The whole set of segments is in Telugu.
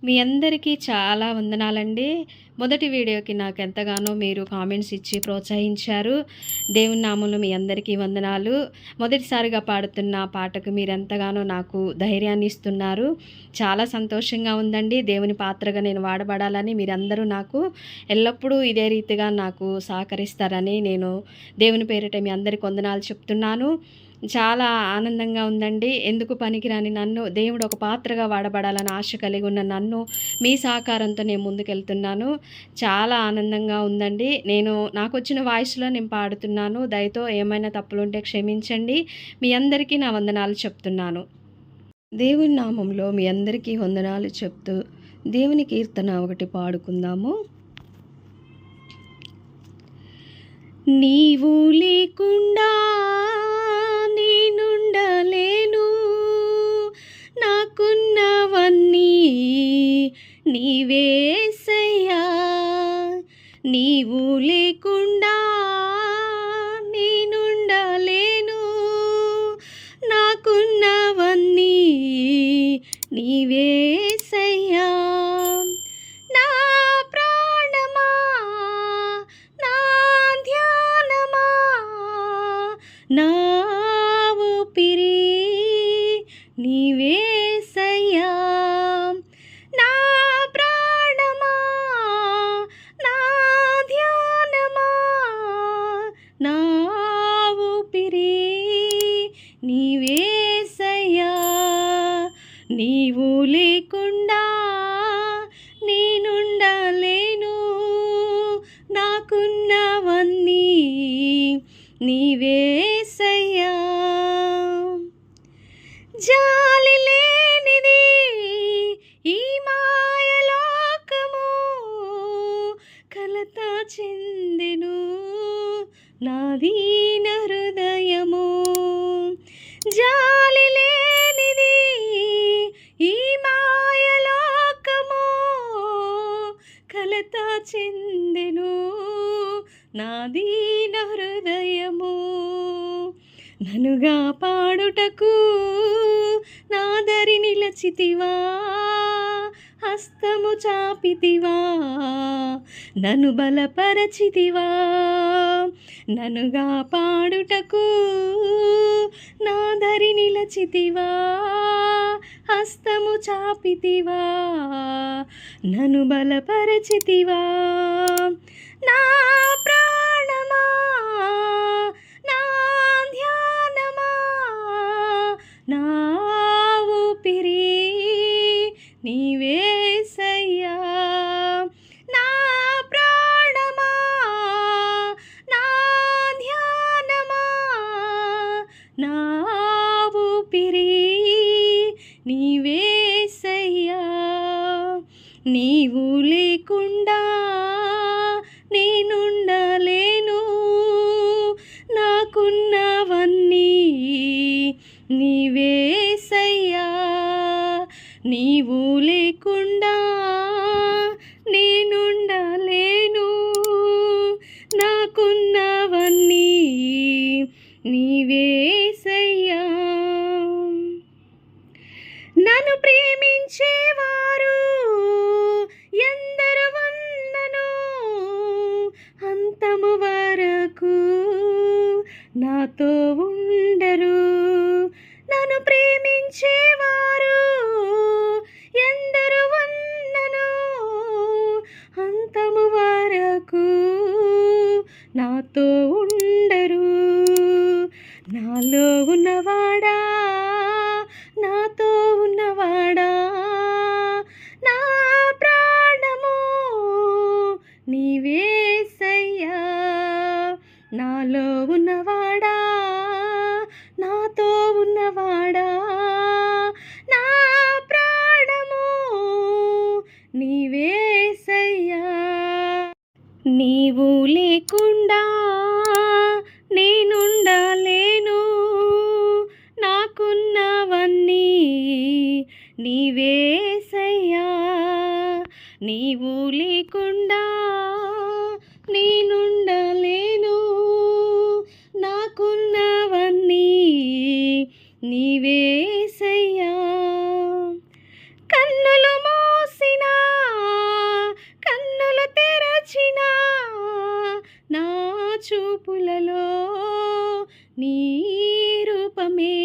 మీ అందరికీ చాలా వందనాలండి. మొదటి వీడియోకి నాకెంతగానో మీరు కామెంట్స్ ఇచ్చి ప్రోత్సహించారు. దేవుని నామంలో మీ అందరికీ వందనాలు. మొదటిసారిగా పాడుతున్న పాటకు మీరెంతగానో నాకు ధైర్యాన్ని ఇస్తున్నారు. చాలా సంతోషంగా ఉందండి. దేవుని పాత్రగా నేను వాడబడాలని మీరందరూ నాకు ఎల్లప్పుడూ ఇదే రీతిగా నాకు సహకరిస్తారని నేను దేవుని పేరిట మీ అందరికి వందనాలు చెప్తున్నాను. చాలా ఆనందంగా ఉందండి. ఎందుకు పనికిరాని నన్ను దేవుడు ఒక పాత్రగా వాడబడాలని ఆశ కలిగి ఉన్న నన్ను మీ సహకారంతో నేను ముందుకెళ్తున్నాను. చాలా ఆనందంగా ఉందండి. నాకొచ్చిన వాయిస్‌లో నేను పాడుతున్నాను. దయతో ఏమైనా తప్పులుంటే క్షమించండి. మీ అందరికీ నా వందనాలు చెప్తున్నాను. దేవుని నామంలో మీ అందరికీ వందనాలు చెప్తూ దేవుని కీర్తన ఒకటి పాడుకుందాము. నీవు లేకుండా నేనుండలేను, నాకున్నవన్నీ నీవే యేసయ్యా. నీవు లేకుండా నేనుండలేను, నాకున్నవన్నీ నీవే యేసయ్యా. నా ప్రాణమా, నా ధ్యానమా, నా ఊపిరి నీవే యేసయ్యా. నా ప్రాణమా, నా ధ్యానమా, నా ఊపిరి నీవే యేసయ్యా. నీవు లేకుండా నేనుండలేను, నాకున్నవన్నీ నీవే యేసయ్యా. జాలి లేనిది ఈ మాయలోకము, కలత చెందెను నా దీన హృదయము. జాలి లేనిది ఈ మాయలోకము, కలత చెందెను నా దీన హృదయము. ననుగా పాడుటకు నాదరి నిలచితివా, హస్తము చాపితివా, నన్ను బలపరచితివా. ననుగా పాడుటకు నాదరి నిలచితివా, హస్తము చాపితివా, నన్ను బలపరచితివా. నా ప్రాణమా, నా ధ్యానమా, నా ఊపిరి నీవే యేసయ్యా. నా ప్రాణమా, నా ధ్యానమా, నా ఊపిరి నీవే యేసయ్యా. నీవు లేకుండా నేనుండలేను, నాకున్నవన్నీ నీవే యేసయ్యా. నీవు లేకుండా నేనుండలేను, నాకున్నవన్నీ నీవే యేసయ్యా. నన్ను ప్రేమించేవారు ఎందరు ఉన్నను, అంతము వరకు నాతో ఉండరు. నన్ను ప్రేమించేవారు ఎందరు ఉన్నను, అంతము వరకు నాతో ఉండరు. నాలో ఉన్నవాడా, నాతో ఉన్నవాడా, నా ప్రాణము నీవే యేసయ్యా. నాలో ఉన్నవాడా, నాతో ఉన్నవాడా, నా ప్రాణము నీవే యేసయ్యా. నీవు లేకుండా నేనుండలేను, నాకున్నవన్నీ నీవే యేసయ్యా. నీవు లేకుండా నేనుండలేను, నాకున్నవన్నీ నీవే యేసయ్యా. కన్నులు మూసిన చూపులలో నీ రూపమే.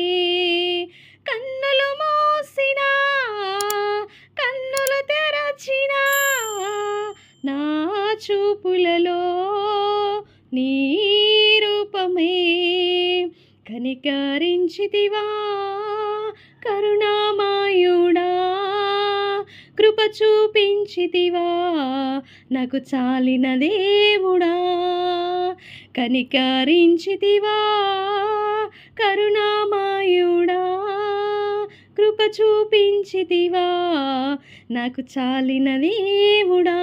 కన్నులు మూసినా కన్నులు తెరచినా నా చూపులలో నీ రూపమే. కనికరించితివా కరుణామయుడా, కృప చూపించితివా నాకు చాలిన దేవుడా. కనికరించితివా కరుణామయుడా, కృప చూపించితివా నాకు చాలిన దేవుడా.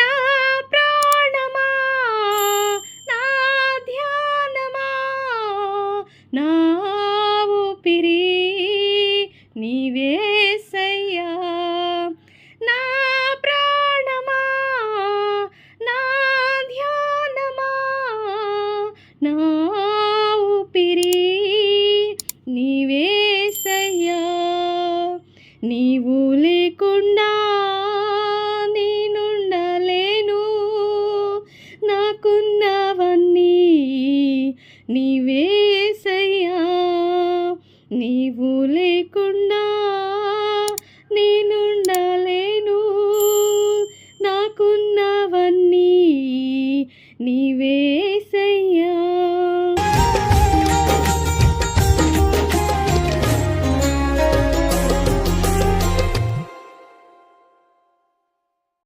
నా ప్రాణమా నా ధ్యానమా నా ఊపిరి నీవేసయ్యా. నా ప్రాణమా నా ధ్యానమా నా ఊపిరి నీవేసయ్యా. నీవు లేకుండా నేనుండలేను, నాకున్నవన్నీ నీవేసయ్యా. నీవు లేకుండా